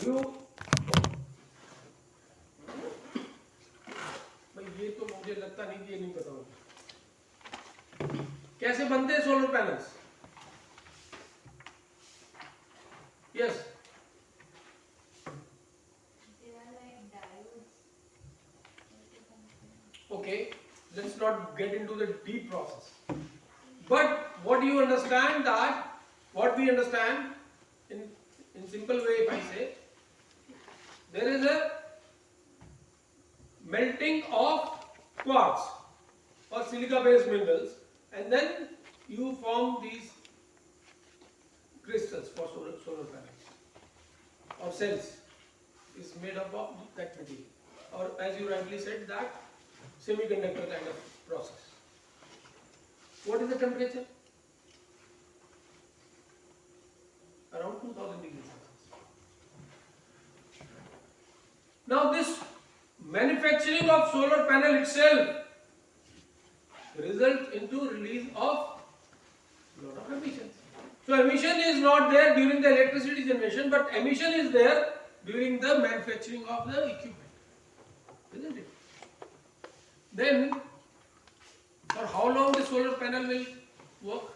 You भाई ये तो मुझे लगता नहीं कि ये नहीं पता होगा कैसे बनते हैं solar panels. Yes. They are like diodes. Okay, let's not get into the deep process. But what you understand that what we understand in simple way, if I say there is a melting of quartz or silica based minerals, and then you form these crystals for solar panels or cells is made up of that material, or as you rightly said, that semiconductor kind of process. What is the temperature? Around 2000 degrees Celsius. Now this manufacturing of solar panel itself results into release of lot of emissions. So emission is not there during the electricity generation, but emission is there during the manufacturing of the equipment, isn't it? Then for how long the solar panel will work?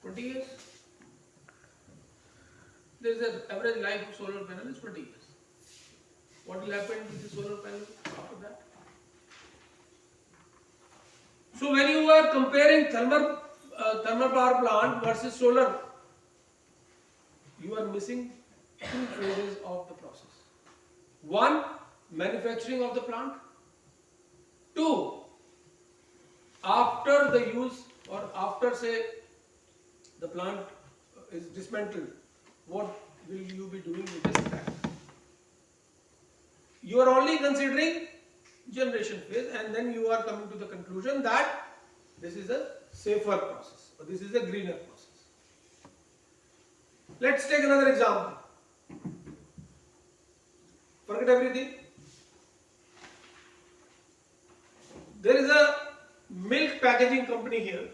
20 years. There is an average life of solar panel is 20 years. What will happen to the solar panel after that? So when you are comparing thermal power plant versus solar, you are missing two phases of the process. One, manufacturing of the plant. Two, after the use or after say the plant is dismantled, what will you be doing with this scrap? You are only considering generation phase, and then you are coming to the conclusion that this is a safer process or this is a greener process. Let's take another example. Forget everything. There is a milk packaging company here,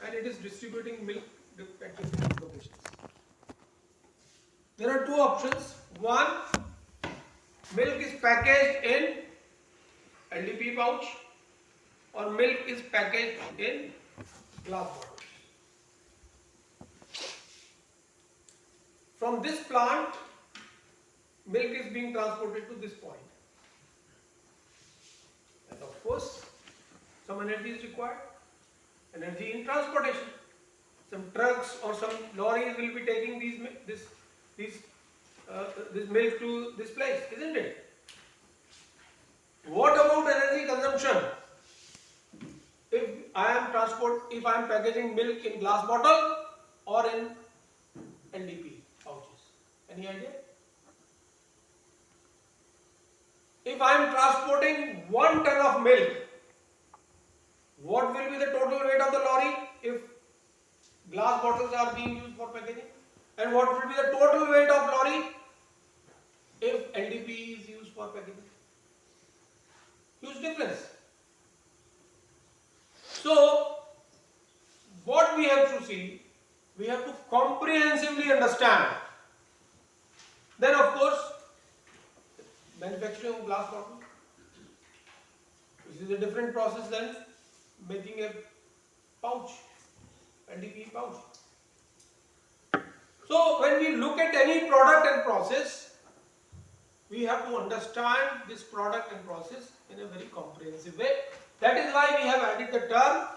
and it is distributing milk at different locations. There are two options. One, milk is packaged in LDP pouch, or milk is packaged in glass bottle. From this plant, milk is being transported to this point. And of course, some energy is required. Energy in transportation. Some trucks or some lorries will be taking this milk to this place, isn't it? What about energy consumption? If I am packaging milk in glass bottle or in NDP pouches, any idea? If I am transporting 1 ton of milk, what will be the total weight of the lorry if glass bottles are being used for packaging? And what will be the total weight of lorry if LDP is used for packaging? Huge difference. So, what we have to see, we have to comprehensively understand. Then of course, manufacturing of glass bottle, which is a different process than making a pouch, NDP pouch. So when we look at any product and process, we have to understand this product and process in a very comprehensive way. That is why we have added the term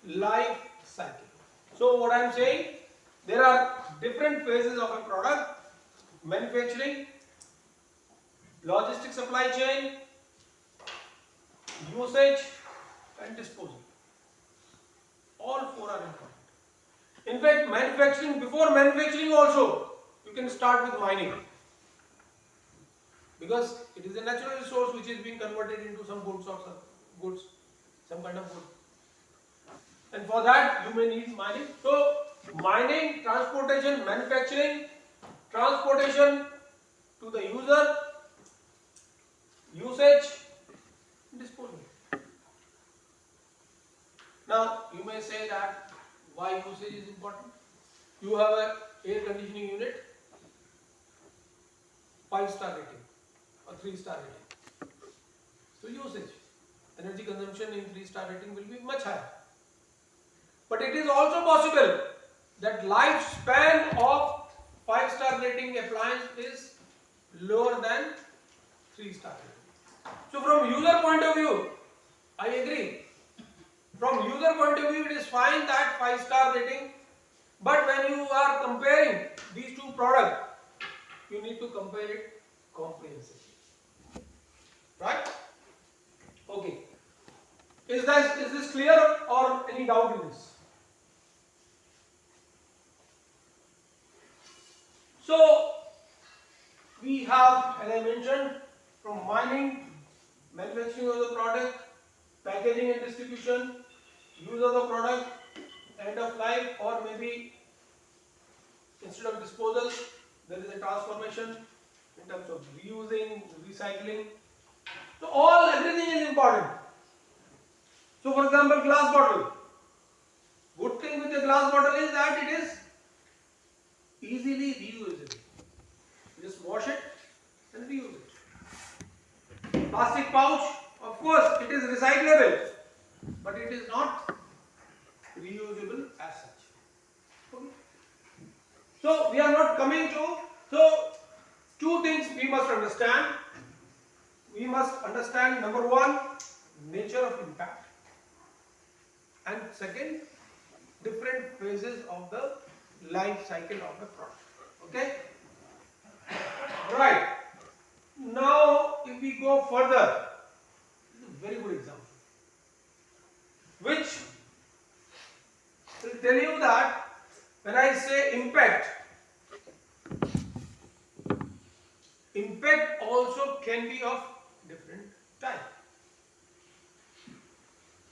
life cycle. So what I am saying, there are different phases of a product: manufacturing, logistic supply chain, usage, and disposal. All four are important. In fact, before manufacturing also, you can start with mining, because it is a natural resource which is being converted into some goods or some kind of good. And for that you may need mining. So mining, transportation, manufacturing, transportation to the user, usage, disposal. Now you may say that why usage is important. You have an air conditioning unit 5-star rating or 3-star rating. So usage, energy consumption in 3-star rating will be much higher. But it is also possible that lifespan of 5-star rating appliance is lower than 3-star rating. So from user point of view, I agree. From user point of view, it is fine that 5-star rating, but when you are comparing these two products, you need to compare it comprehensively. Right? Okay. Is this clear or any doubt in this? So we have, as I mentioned, from mining, manufacturing of the product, packaging and distribution, use of the product, end of life, or maybe instead of disposal, there is a transformation in terms of reusing, recycling. So everything is important. So for example, glass bottle. Good thing with the glass bottle is that it is easily reusable. You just wash it and reuse it. Plastic pouch, of course, it is recyclable, but it is not reusable as such. Okay. So we are not coming to, so two things we must understand. We must understand, number one, nature of impact, and second, different phases of the life cycle of the product. Okay? Right. Now, if we go further, this is a very good example, which will tell you that when I say impact, impact also can be of different type.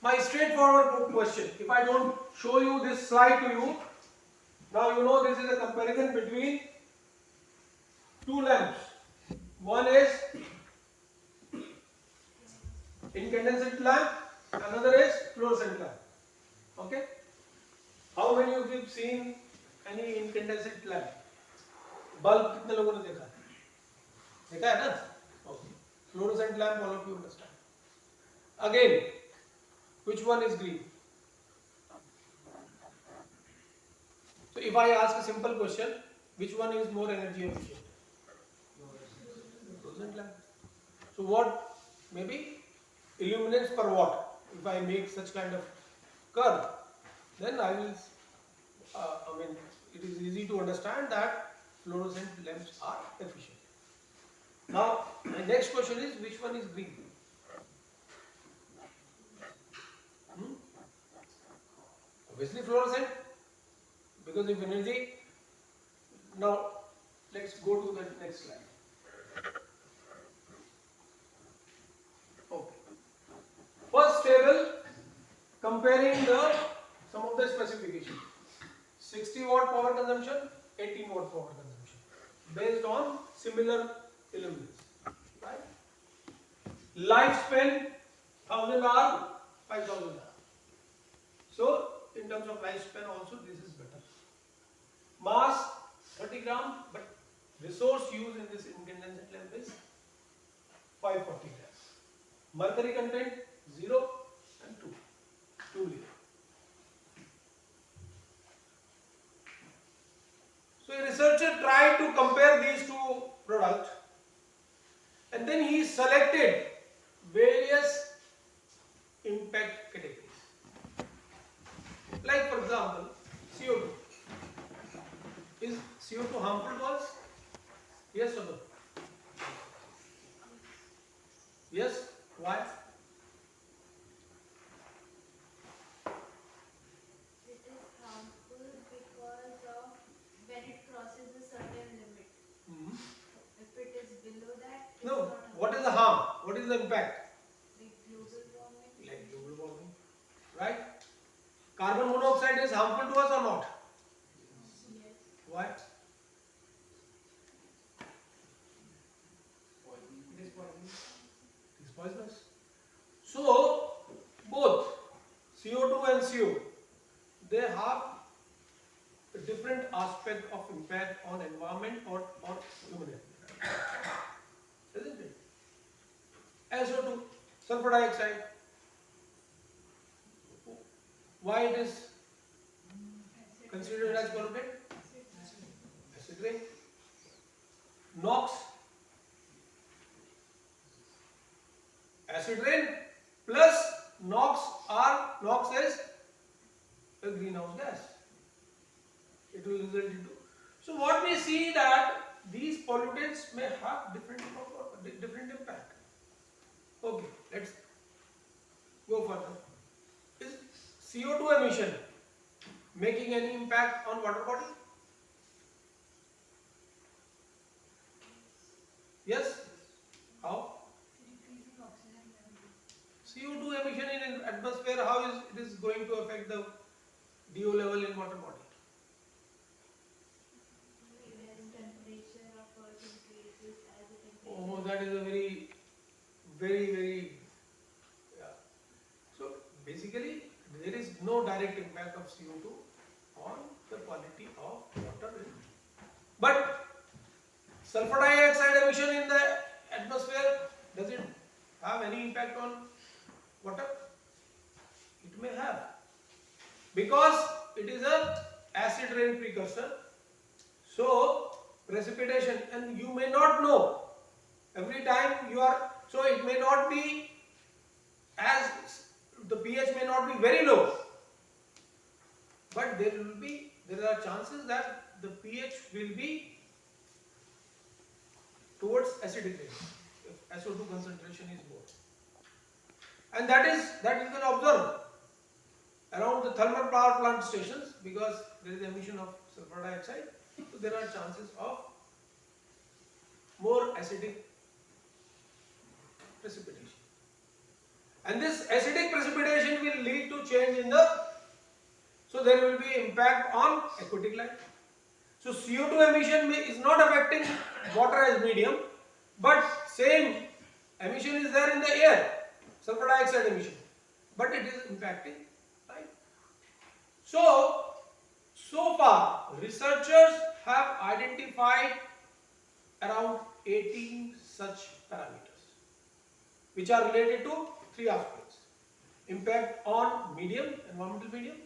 My straightforward question, if I don't show you this slide to you, now you know this is a comparison between two lamps. One is incandescent lamp, another is fluorescent lamp. Okay? How many of you have seen any incandescent lamp? Bulb कितने लोगों ने देखा? देखा है ना? Okay. Fluorescent lamp, all of you understand. Again, which one is green? So if I ask a simple question, which one is more energy efficient? Fluorescent lamp. So what, maybe illuminance per watt, if I make such kind of curve, then I will, it is easy to understand that fluorescent lamps are efficient. Now, my next question is, which one is green? Obviously fluorescent, because of energy. Now, let's go to the next slide. Okay. First table, comparing some of the specifications. 60 watt power consumption, 18 watt power consumption, based on similar elements. Right? Lifespan 1000 hours, 5000 hours. So, in terms of lifespan also this is better. Mass 30 gram, but resource used in this incandescent lamp is 540 grams. Mercury content 0 and 2 liter. So a researcher tried to compare these two products, and then he selected various impact categories. Like for example, CO2. Is CO2 harmful to us? Yes or no? Yes? Why? It is harmful because of when it crosses a certain limit. If it is below that, it's No. not What is the harm? What is the impact? like global warming. Like global warming. Right? Carbon monoxide is harmful to us or not? Yes. Why? It is poisonous. So, both CO2 and CO, they have a different aspect of impact on environment or human health. isn't it? SO2, sulfur dioxide. Why it is considered as pollutant? Acid rain. NOx, acid rain plus NOx is a greenhouse gas. It will result into. So what we see that these pollutants may have different impact. Okay, let's go further. Is CO2 emission making any impact on water body? Yes? How? CO2 emission in atmosphere, how is it is going to affect the DO level in water body? When temperature of earth increases as the temperature. Oh, that is a very, yeah. So basically, there is no direct impact of CO2 on the quality of water. But sulfur dioxide emission in the atmosphere, does it have any impact on water? It may have, because it is a acid rain precursor. So precipitation, and you may not know every time you are, so it may not be as, the pH may not be very low, but there are chances that the pH will be towards acidic range if SO2 concentration is more. And that is you can observe around the thermal power plant stations, because there is emission of sulfur dioxide, so there are chances of more acidic precipitation. And this acidic precipitation will lead to change in the, so there will be impact on aquatic life. So CO2 emission is not affecting water as medium, but same emission is there in the air, sulfur dioxide emission, but it is impacting life. So far researchers have identified around 18 such parameters, which are related to three aspects: impact on medium, environmental medium,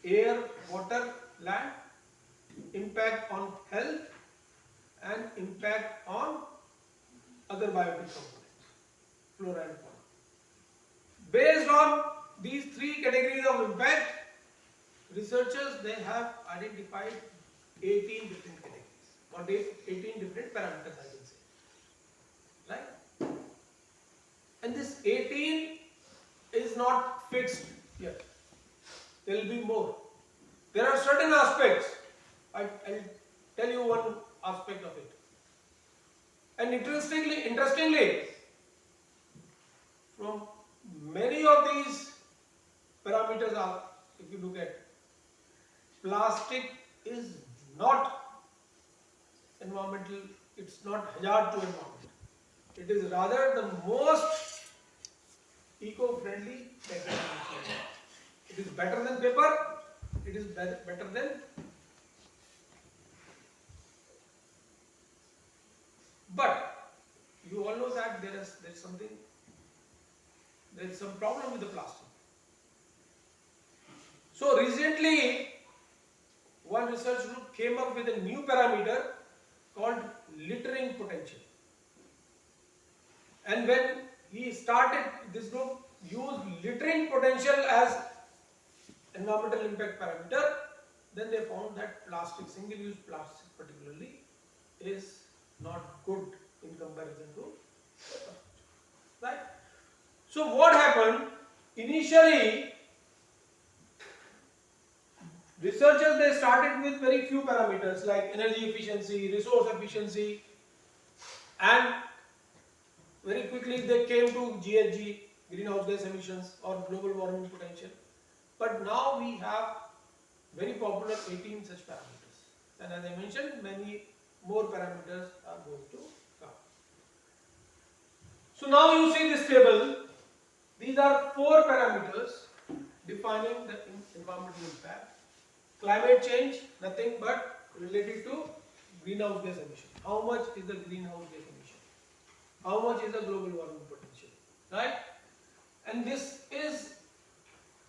air, water, land, impact on health, and impact on other biotic components, flora and fauna. Based on these three categories of impact, researchers, they have identified 18 different categories, or 18 different parameters, I can say, right? And this 18 is not fixed yet. There will be more. There are certain aspects. I'll tell you one aspect of it. And interestingly, from many of these parameters are, if you look at, plastic is not environmental, it's not hazard to environment. It is rather the most eco-friendly technology. It is better than paper, it is better than but you all know that there is some problem with the plastic. So recently one research group came up with a new parameter called littering potential. And when he started, this group used littering potential as environmental impact parameter, then they found that plastic, single-use plastic particularly, is not good in comparison to paper. Right? So what happened? Initially, researchers, they started with very few parameters like energy efficiency, resource efficiency, and very quickly they came to GHG, greenhouse gas emissions, or global warming potential. But now we have very popular 18 such parameters. And as I mentioned, many more parameters are going to come. So now you see this table. These are 4 parameters defining the environmental impact. Climate change, nothing but related to greenhouse gas emission. How much is the greenhouse gas emission? How much is the global warming potential? Right? And this is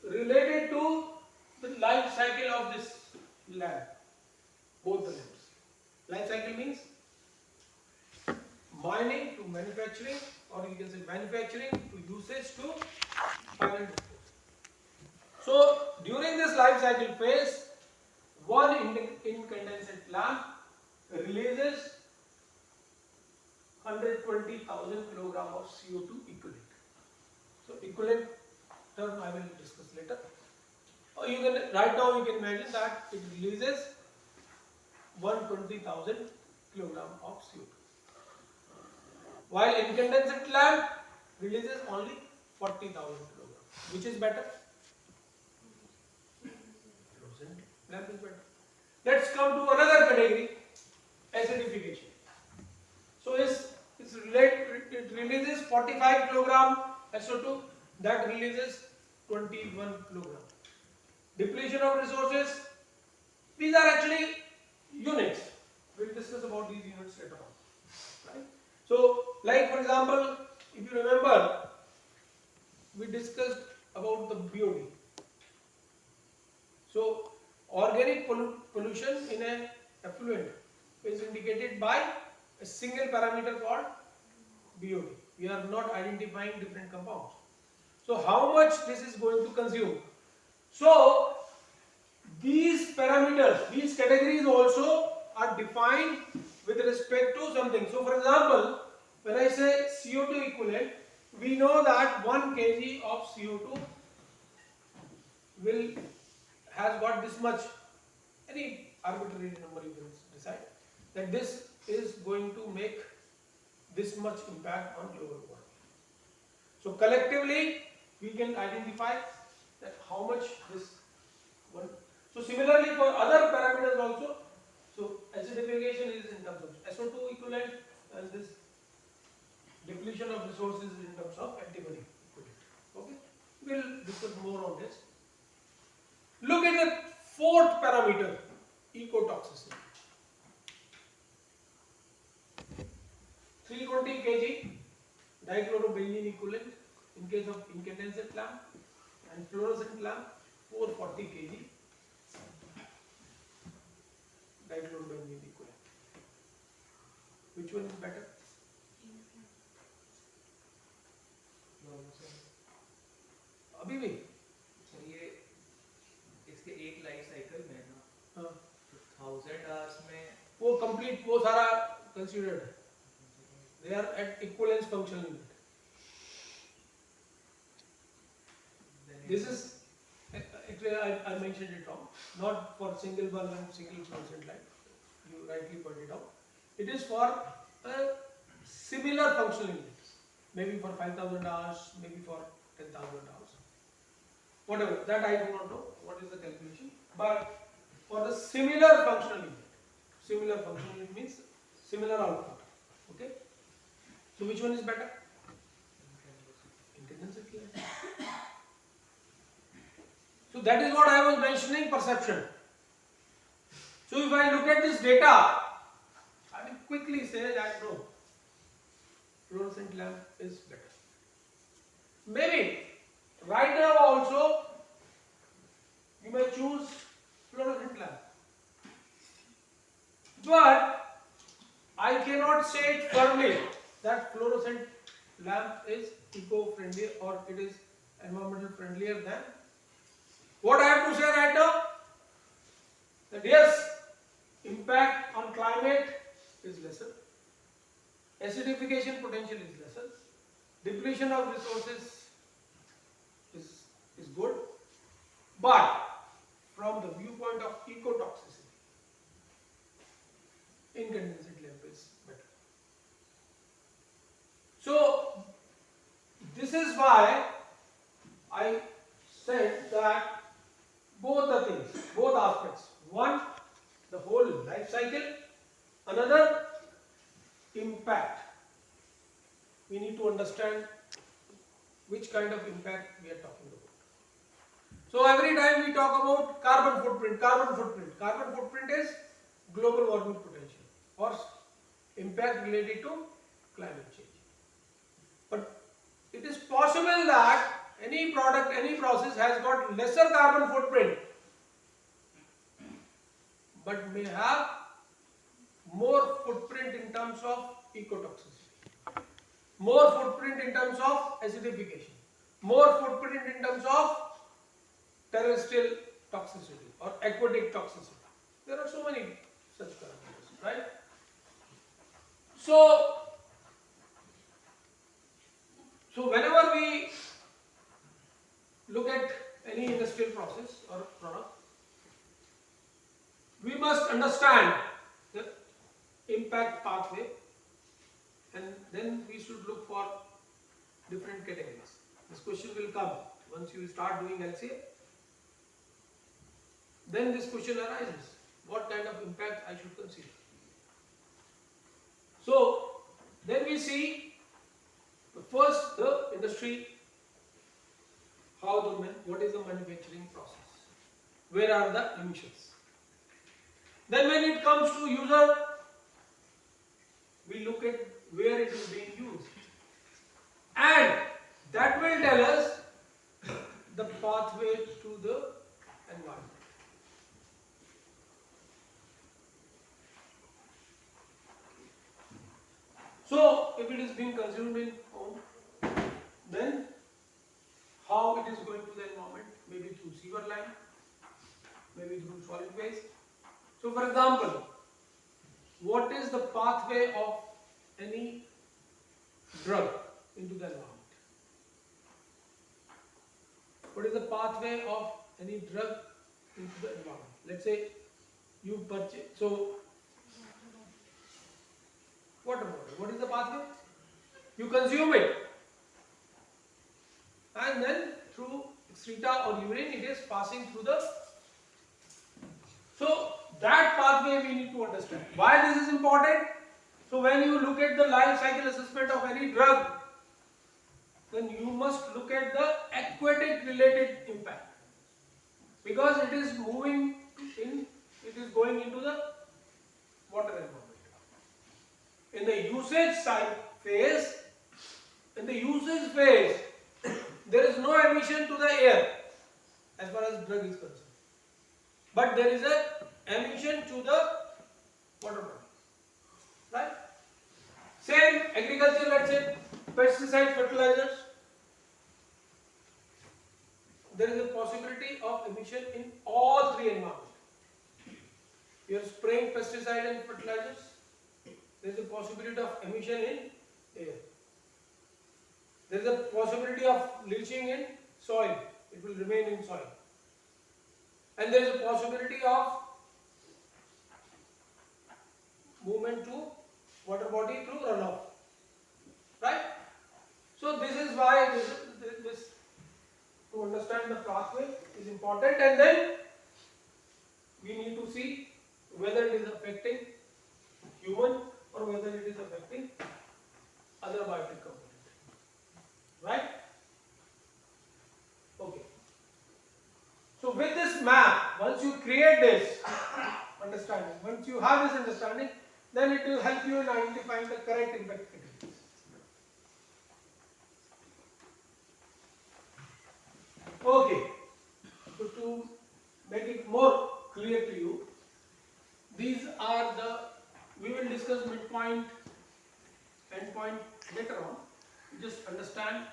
related to the life cycle of this lab, both the labs. Life cycle means mining to manufacturing, or you can say manufacturing to usage to final disposal. So during this life cycle phase, one incandescent lamp releases 120,000 kilogram of CO2 equivalent. So equivalent term I will discuss later. Or you can right now you can imagine that it releases 120,000 kilogram of CO2. While incandescent lamp releases only 40,000 kilogram. Which is better? Fluorescent lamp is better. Let's come to another category, acidification. So it releases 45 kilogram SO2, that releases 21 kilogram. Depletion of resources, these are actually units. We'll discuss about these units later on. Right? So, like for example, if you remember, we discussed about the BOD. So, organic pollution in an effluent is indicated by a single parameter called BOD. We are not identifying different compounds. So, how much this is going to consume? So, these parameters, these categories also are defined with respect to something. So, for example, when I say CO2 equivalent, we know that 1 kg of CO2 has got this much, any arbitrary number you can decide, that this is going to make this much impact on global warming. So collectively we can identify that how much this one. So similarly for other parameters also, so acidification is in terms of SO2 equivalent, and this depletion of resources is in terms of antibody equivalent. Okay, we'll discuss more on this. Look at the fourth parameter, ecotoxicity. 320 kg dichlorobenzene equivalent in case of incandescent lamp, and fluorescent lamp 440 kg dichlorobenzene equivalent. Which one is better? अभी भी sir ये इसके एक life cycle में ना हाँ 1000 hours में वो कंप्लीट वो सारा कंसीडर्ड है. They are at equivalence functional unit. This is actually I mentioned it wrong. Not for single bulb and single fluorescent light. You rightly pointed out. It is for a similar functional unit. Maybe for 5,000 hours, maybe for 10,000 hours. Whatever. That I do not know. What is the calculation? But for the similar functional unit. Similar functional unit means similar output. Okay. So which one is better? Incandescent lamp. So that is what I was mentioning, perception. So if I look at this data, I will quickly say that no, fluorescent lamp is better. Maybe right now also you may choose fluorescent lamp. But I cannot say it firmly that fluorescent lamp is eco-friendly or it is environmental friendlier than. What I have to say right now? That yes, impact on climate is lesser, acidification potential is lesser, depletion of resources is good, but from the viewpoint of ecotoxicity, incandescent lamp is better. So this is why I said that both the things, both aspects. One, the whole life cycle. Another, impact. We need to understand which kind of impact we are talking about. So every time we talk about carbon footprint is global warming potential. or impact related to climate change. But it is possible that any product, any process has got lesser carbon footprint, but may have more footprint in terms of ecotoxicity, more footprint in terms of acidification, more footprint in terms of terrestrial toxicity or aquatic toxicity. There are so many such parameters, right? So whenever we look at any industrial process or product, we must understand the impact pathway, and then we should look for different categories. This question will come once you start doing LCA. Then this question arises: what kind of impact I should consider? So then we see first the industry, what is the manufacturing process, where are the emissions. Then when it comes to user, we look at where it is being used, and that will tell us the pathway to the environment. So if it is being consumed in home, then how it is going to the environment? Maybe through sewer line, maybe through solid waste. So for example, what is the pathway of any drug into the environment? What is the pathway of any drug into the environment? Let's say you purchase, so water bottle, what is the pathway? You consume it, and then through excreta or urine it is passing through the, so that pathway we need to understand. Why this is important? So when you look at the life cycle assessment of any drug, then you must look at the aquatic related impact, because it is moving in, it is going into the water environment. In the usage phase, there is no emission to the air as far as drug is concerned, but there is a emission to the water body, right? Same agriculture, let's say pesticide, fertilizers, there is a possibility of emission in all three environments. You are spraying pesticide and fertilizers, there is a possibility of emission in air. There is a possibility of leaching in soil, it will remain in soil. And there is a possibility of movement to water body through runoff, right? So this is why this to understand the pathway is important, and then we need to see whether it is affecting human or whether it is affecting other biotic component, right? Okay. So with this map, once you create this understanding, once you have this understanding, then it will help you in identifying the correct impact categories. Okay. So to make it more clear to you, these are the, we will discuss midpoint, endpoint later on. Just understand,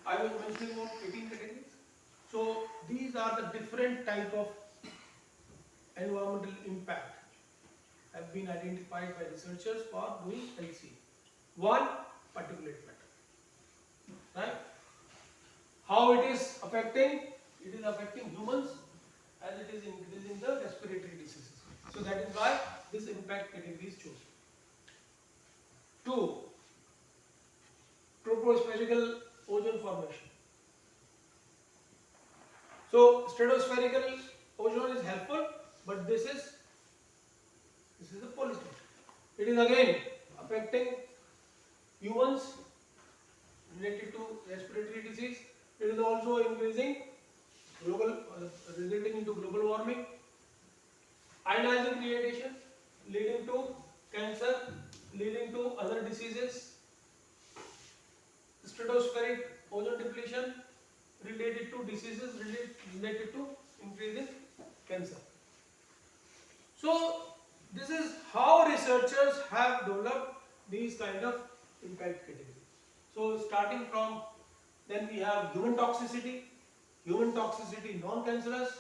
I was mentioning about 18 categories. So these are the different type of environmental impact have been identified by researchers for doing LCA. One, particulate matter, right? How it is affecting? It is affecting humans as it is increasing the respiratory diseases. So that is why this impact category is chosen. Two, tropospherical ozone formation. So stratospherical ozone is helpful, but this is the polyester. It is again affecting humans related to respiratory disease. It is also increasing global, resulting into global warming. Ionizing radiation, leading to cancer, leading to other diseases. Stratospheric ozone depletion related to diseases related to increase in cancer. So this is how researchers have developed these kind of impact categories. So starting from, then we have human toxicity non-cancerous,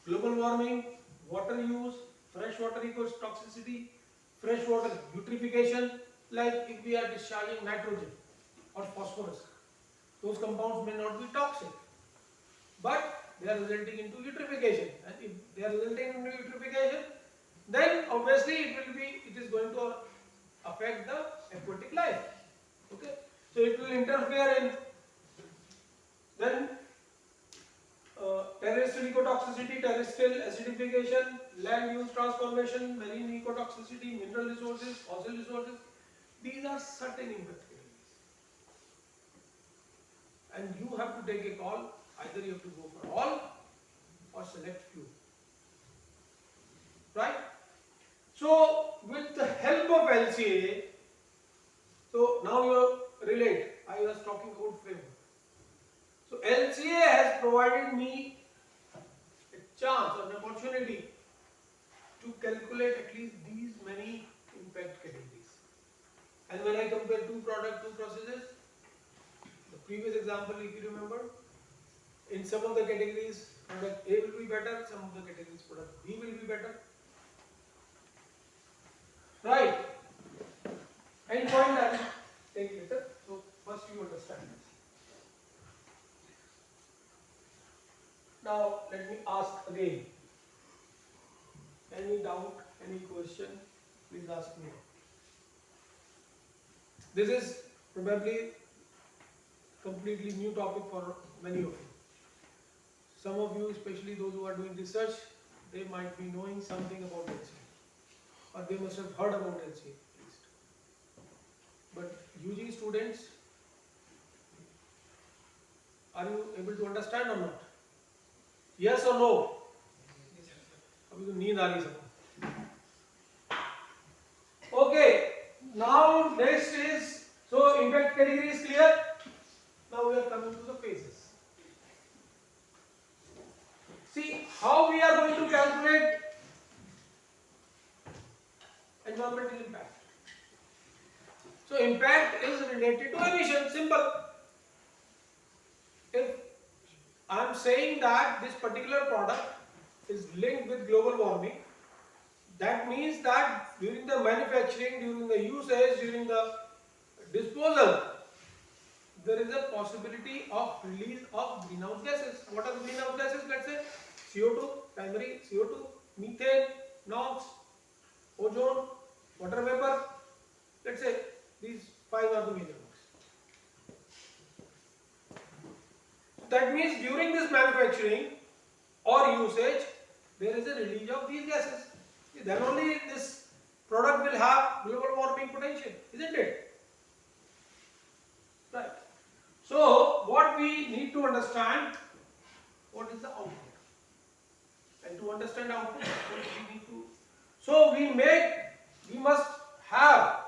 global warming, water use, freshwater ecotoxicity, freshwater eutrophication, like if we are discharging nitrogen or phosphorus, those compounds may not be toxic, but they are resulting into eutrophication, and if they are resulting into eutrophication, then obviously it is going to affect the aquatic life. Okay, so it will interfere in then terrestrial ecotoxicity, terrestrial acidification, land use transformation, marine ecotoxicity, mineral resources, fossil resources. These are certain impact categories, and you have to take a call. Either you have to go for all or select few. Right? So with the help of LCA, so now you relate. I was talking about framework. So LCA has provided me a chance or an opportunity to calculate at least these many impact categories. And when I compare two products, two processes, the previous example, if you remember, in some of the categories, product A will be better, some of the categories, product B will be better. Right? Any point I will take later. So first you understand this. Now let me ask again. Any doubt, any question, please ask me. This is probably completely new topic for many of you. Some of you, especially those who are doing research, they might be knowing something about LCA, or they must have heard about LCA at least. But UG students, are you able to understand or not? Yes or no? अभी तो नींद आ रही सबको. Okay. Now next is, so impact category is clear. Now we are coming to the phases. See how we are going to calculate environmental impact. So impact is related to emission, simple. If I am saying that this particular product is linked with global warming, that means that during the manufacturing, during the usage, during the disposal, there is a possibility of release of greenhouse gases. What are the greenhouse gases? Let's say CO2, primary CO2, methane, NOx, ozone, water vapor. Let's say these 5 are the major ones. That means during this manufacturing or usage, there is a release of these gases. Then only this product will have global warming potential, isn't it? Right. So what we need to understand, what is the output? And to understand output, what we need to, so we must have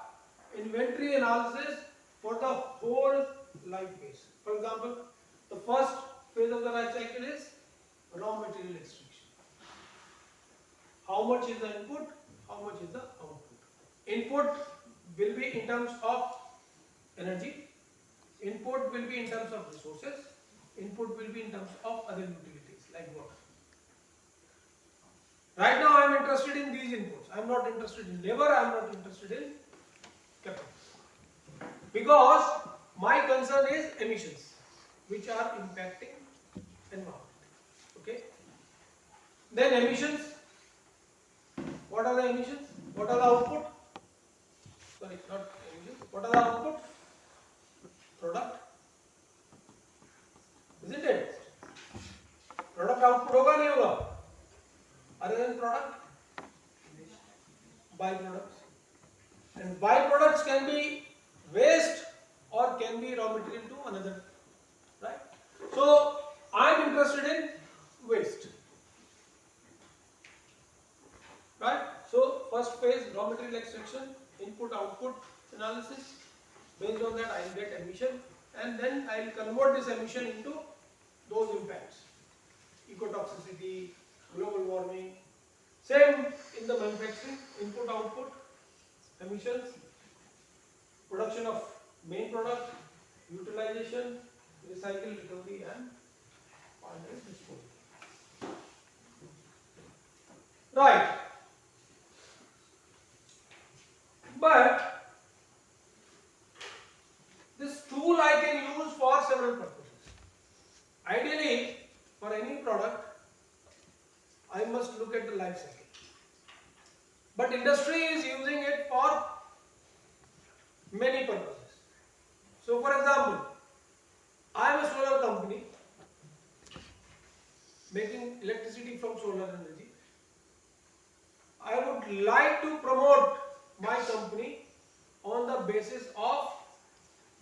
inventory analysis for the whole life phase. For example, the first phase of the life cycle is raw material extraction. How much is the input? How much is the output? Input will be in terms of energy. Input will be in terms of resources. Input will be in terms of other utilities like water. Right now I am interested in these inputs. I am not interested in labor. I am not interested in capital. Because my concern is emissions, which are impacting environment. Okay. Then emissions. What are the emissions? What are the output? Sorry, not emissions. What are the output? Product. Isn't it? Product output होगा नहीं होगा? Other than product, byproducts. And byproducts can be waste or can be raw material to another. Right? So I am interested in waste. Right? So first phase raw material extraction, input output analysis. Based on that I will get emission, and then I will convert this emission into those impacts, ecotoxicity, global warming. Same in the manufacturing, input output, emissions, production of main product, utilization, recycle, recovery, and final disposal. Right. But this tool I can use for several purposes. Ideally, for any product, I must look at the life cycle. But industry is using it for many purposes. So, for example, I am a solar company making electricity from solar energy. I would like to promote my company on the basis of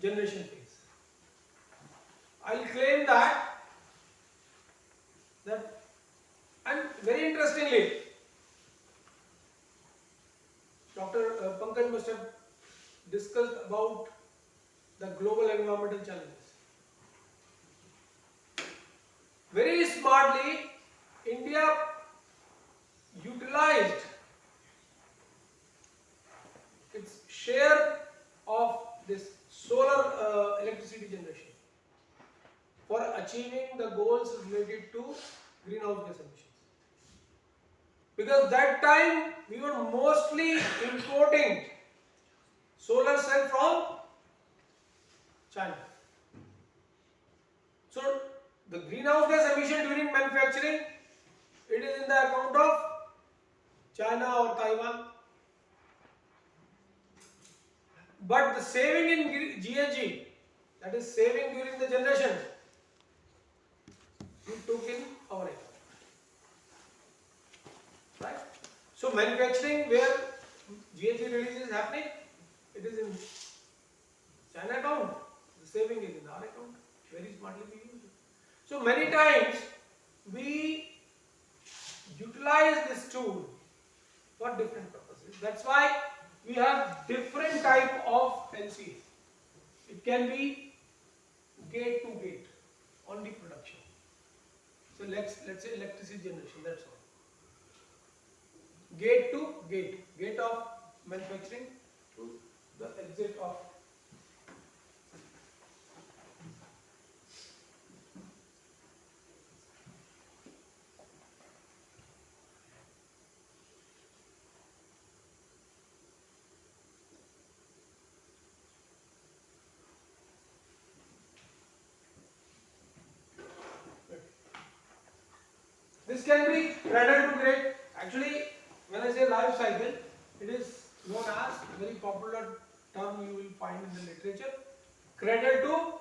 generation phase. I will claim that and very interestingly, Dr. Pankaj must have discussed about the global environmental challenges. Very smartly, India utilized its share of this solar electricity generation for achieving the goals related to greenhouse gas emissions. Because that time we were mostly importing solar cell from China. So the greenhouse gas emission during manufacturing, it is in the account of China or Taiwan. But the saving in GHG, that is saving during the generation, we took in our account. Right? So manufacturing where GHG release is happening, it is in China account. The saving is in our account. Very smartly we use it. So many times we utilize this tool for different purposes. That's why we have different type of LCA. It can be gate to gate, only production. So let's say electricity generation, that's all. Gate to gate of manufacturing to the exit of. This can be cradle to grave. Actually, when I say life cycle, it is known as a very popular term you will find in the literature. Cradle to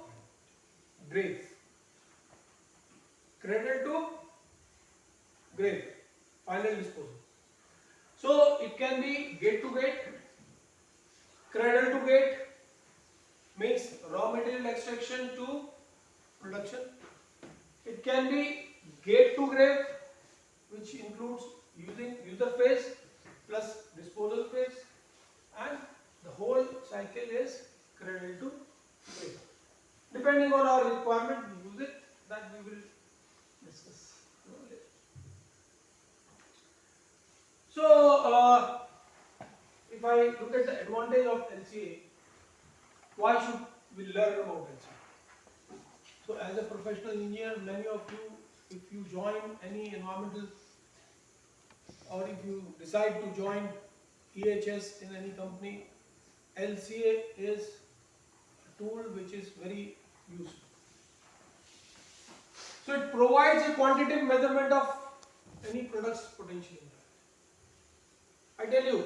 grave. Cradle to grave. Final disposal. So it can be gate to gate. Cradle to gate means raw material extraction to production. It can be gate to grave, which includes using user phase plus disposal phase, and the whole cycle is cradle to grave. Depending on our requirement, we use it. That we will discuss later. So, if I look at the advantage of LCA, why should we learn about LCA? So, as a professional engineer, many of you, if you join any environmental or if you decide to join EHS in any company, LCA is a tool which is very useful. So it provides a quantitative measurement of any product's potential impact. I tell you,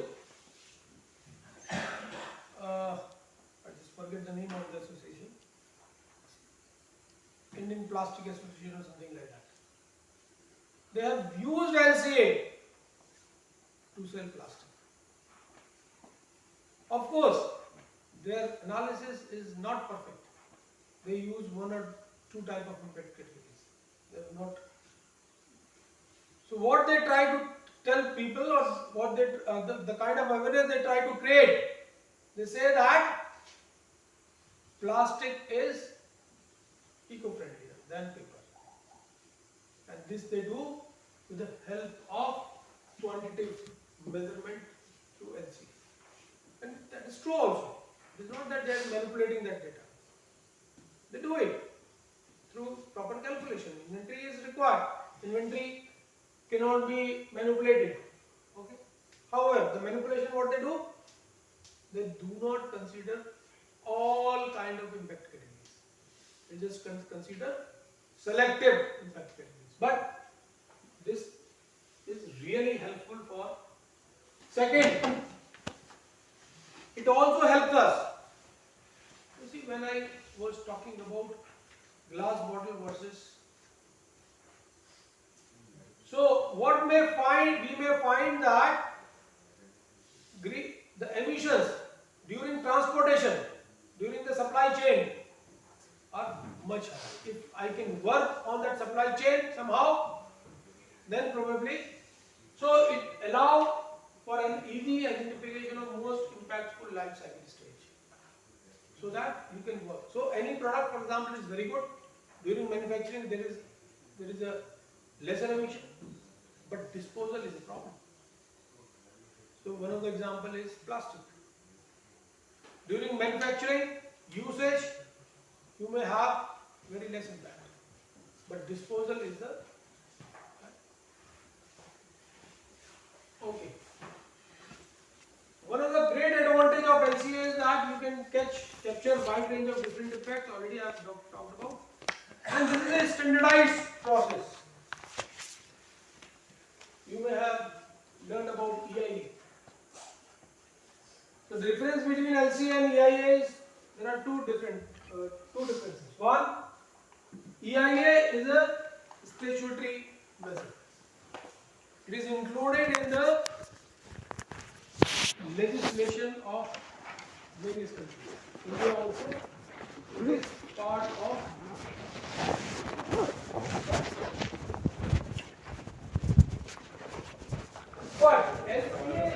I just forget the name of the association, Indian Plastic Association or something like that. They have used LCA to sell plastic. Of course, their analysis is not perfect. They use one or two type of impact categories. They are not. So what they try to tell people or what they the kind of awareness they try to create. They say that plastic is eco-friendlier than paper, and this they do with the help of quantitative measurement through LC. And that is true also. It is not that they are manipulating that data. They do it through proper calculation. Inventory is required. Inventory cannot be manipulated. Okay. However, the manipulation what they do, they do not consider all kind of impact categories. They just consider selective impact categories. But this is really helpful for. Second, it also helps us. You see, when I was talking about glass bottle versus, so what we may find that the emissions during transportation, during the supply chain are much higher. If I can work on that supply chain somehow, then probably, so it allows for an easy identification of most impactful life cycle stage, so that you can work. So any product, for example, is very good. During manufacturing, there is a lesser emission, but disposal is a problem. So one of the example is plastic. During manufacturing usage, you may have very less impact, but disposal is the okay. One of the great advantage of LCA is that you can capture wide range of different effects. Already I have talked about, and this is a standardized process. You may have learned about EIA. The difference between LCA and EIA is there are two differences. One, EIA is a statutory measure. It is included in the legislation of various countries. India also is part of. But LCA